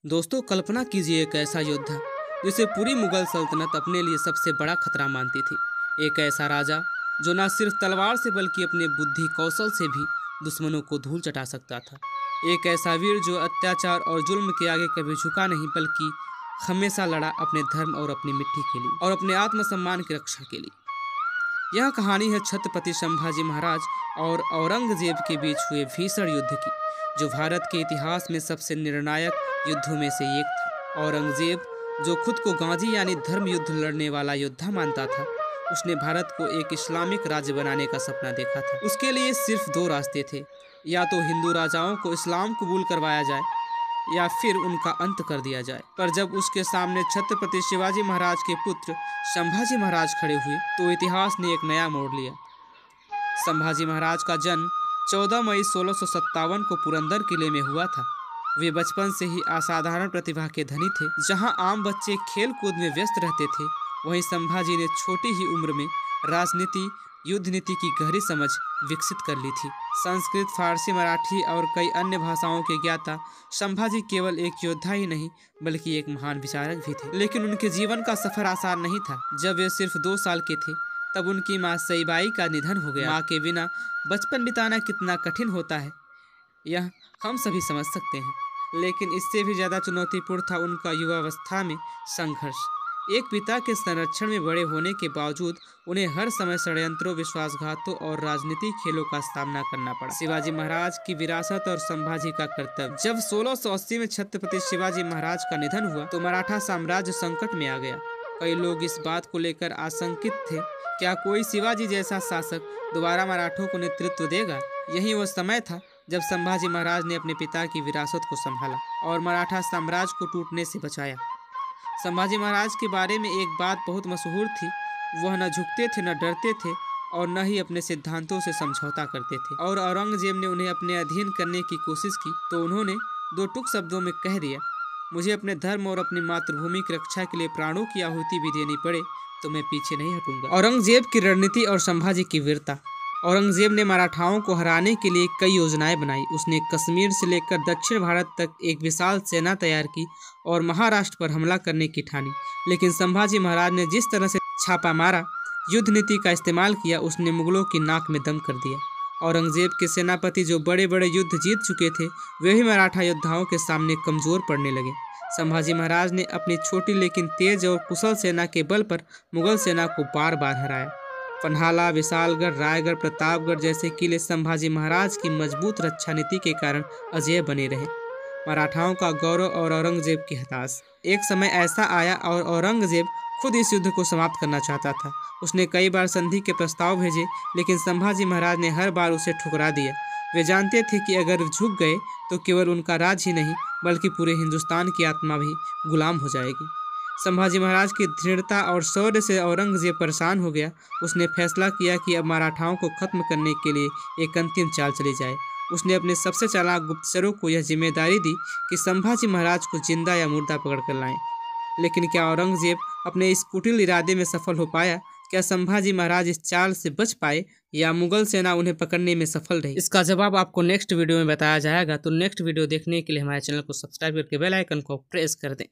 दोस्तों, कल्पना कीजिए एक ऐसा योद्धा जिसे पूरी मुगल सल्तनत अपने लिए सबसे बड़ा खतरा मानती थी। एक ऐसा राजा जो न सिर्फ तलवार से बल्कि अपने बुद्धि कौशल से भी दुश्मनों को धूल चटा सकता था। एक ऐसा वीर जो अत्याचार और जुल्म के आगे कभी झुका नहीं, बल्कि हमेशा लड़ा अपने धर्म और अपनी मिट्टी के लिए और अपने आत्मसम्मान की रक्षा के लिए। यह कहानी है छत्रपति संभाजी महाराज और औरंगजेब के बीच हुए भीषण युद्ध की, जो भारत के इतिहास में सबसे निर्णायक युद्धों में से एक था। औरंगजेब, जो खुद को गांधी यानी धर्म युद्ध लड़ने वाला योद्धा मानता था, उसने भारत को एक इस्लामिक राज्य बनाने का सपना देखा था। उसके लिए सिर्फ दो रास्ते थे, या तो हिंदू राजाओं को इस्लाम कबूल करवाया जाए या फिर उनका अंत कर दिया जाए। पर जब उसके सामने छत्रपति शिवाजी महाराज के पुत्र संभाजी महाराज खड़े हुए तो इतिहास ने एक नया मोड़ लिया। संभाजी महाराज का जन्म 14 मई 1657 को पुरंदर किले में हुआ था। वे बचपन से ही असाधारण प्रतिभा के धनी थे। जहां आम बच्चे खेल कूद में व्यस्त रहते थे, वहीं संभाजी ने छोटी ही उम्र में राजनीति, युद्ध नीति की गहरी समझ विकसित कर ली थी। संस्कृत, फारसी, मराठी और कई अन्य भाषाओं के ज्ञाता संभाजी केवल एक योद्धा ही नहीं बल्कि एक महान विचारक भी थे। लेकिन उनके जीवन का सफर आसान नहीं था। जब वे सिर्फ 2 साल के थे तब उनकी माँ सईबाई का निधन हो गया। माँ के बिना बचपन बिताना कितना कठिन होता है, यह हम सभी समझ सकते हैं। लेकिन इससे भी ज़्यादा चुनौतीपूर्ण था उनका युवावस्था में संघर्ष। एक पिता के संरक्षण में बड़े होने के बावजूद उन्हें हर समय षड्यंत्रों, विश्वासघातों और राजनीतिक खेलों का सामना करना पड़ा। शिवाजी महाराज की विरासत और संभाजी का कर्तव्य। जब 1680 में छत्रपति शिवाजी महाराज का निधन हुआ तो मराठा साम्राज्य संकट में आ गया। कई लोग इस बात को लेकर आशंकित थे, क्या कोई शिवाजी जैसा शासक दोबारा मराठों को नेतृत्व देगा। यही वो समय था जब संभाजी महाराज ने अपने पिता की विरासत को संभाला और मराठा साम्राज्य को टूटने से बचाया। संभाजी महाराज के बारे में एक बात बहुत मशहूर थी, वह न झुकते थे, न डरते थे और न ही अपने सिद्धांतों से समझौता करते थे। और औरंगजेब ने उन्हें अपने अधीन करने की कोशिश की तो उन्होंने 2 टूक शब्दों में कह दिया, मुझे अपने धर्म और अपनी मातृभूमि की रक्षा के लिए प्राणों की आहुति भी देनी पड़े तो मैं पीछे नहीं हटूंगा। औरंगजेब की रणनीति और संभाजी की वीरता। औरंगजेब ने मराठाओं को हराने के लिए कई योजनाएं बनाई। उसने कश्मीर से लेकर दक्षिण भारत तक एक विशाल सेना तैयार की और महाराष्ट्र पर हमला करने की ठानी। लेकिन संभाजी महाराज ने जिस तरह से छापा मारा, युद्ध नीति का इस्तेमाल किया, उसने मुगलों की नाक में दम कर दिया। औरंगजेब के सेनापति जो बड़े बड़े युद्ध जीत चुके थे, वे भी मराठा योद्धाओं के सामने कमजोर पड़ने लगे। संभाजी महाराज ने अपनी छोटी लेकिन तेज और कुशल सेना के बल पर मुगल सेना को बार बार हराया। पन्हाला, विशालगढ़, रायगढ़, प्रतापगढ़ जैसे किले संभाजी महाराज की मजबूत रक्षा नीति के कारण अजेय बने रहे। मराठाओं का गौरव और औरंगजेब की हताश। एक समय ऐसा आया और औरंगजेब खुद इस युद्ध को समाप्त करना चाहता था। उसने कई बार संधि के प्रस्ताव भेजे, लेकिन संभाजी महाराज ने हर बार उसे ठुकरा दिया। वे जानते थे कि अगर झुक गए तो केवल उनका राज्य ही नहीं बल्कि पूरे हिंदुस्तान की आत्मा भी गुलाम हो जाएगी। संभाजी महाराज की दृढ़ता और शौर्य से औरंगजेब परेशान हो गया। उसने फैसला किया कि अब मराठाओं को खत्म करने के लिए एक अंतिम चाल चली जाए। उसने अपने सबसे चालाक गुप्तचरों को यह जिम्मेदारी दी कि संभाजी महाराज को जिंदा या मुर्दा पकड़ कर लाएं। लेकिन क्या औरंगजेब अपने इस कुटिल इरादे में सफल हो पाया? क्या संभाजी महाराज इस चाल से बच पाए या मुगल सेना उन्हें पकड़ने में सफल रही? इसका जवाब आपको नेक्स्ट वीडियो में बताया जाएगा। तो नेक्स्ट वीडियो देखने के लिए हमारे चैनल को सब्सक्राइब करके बेल आइकन को प्रेस कर दें।